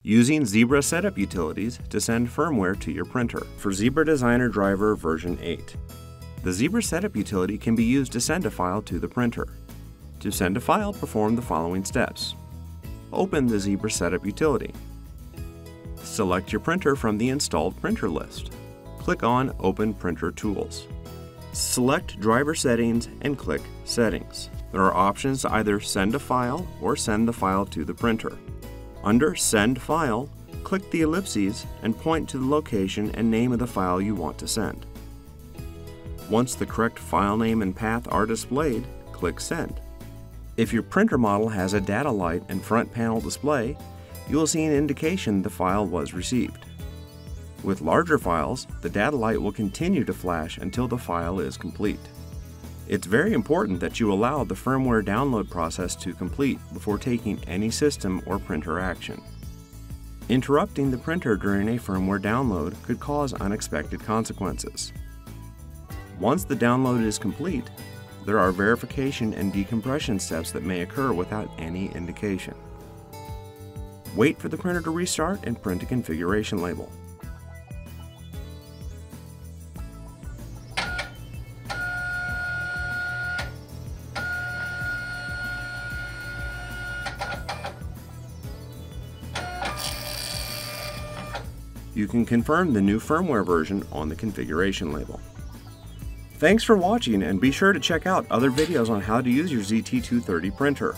Using Zebra setup utilities to send firmware to your printer for Zebra Designer Driver version 8. The Zebra setup utility can be used to send a file to the printer. To send a file, perform the following steps. Open the Zebra setup utility. Select your printer from the installed printer list. Click on Open Printer Tools. Select Driver Settings and click Settings. There are options to either send a file or send the file to the printer. Under Send File, click the ellipses and point to the location and name of the file you want to send. Once the correct file name and path are displayed, click Send. If your printer model has a data light and front panel display, you will see an indication the file was received. With larger files, the data light will continue to flash until the file is complete. It's very important that you allow the firmware download process to complete before taking any system or printer action. Interrupting the printer during a firmware download could cause unexpected consequences. Once the download is complete, there are verification and decompression steps that may occur without any indication. Wait for the printer to restart and print a configuration label. You can confirm the new firmware version on the configuration label. Thanks for watching, and be sure to check out other videos on how to use your ZT230 printer.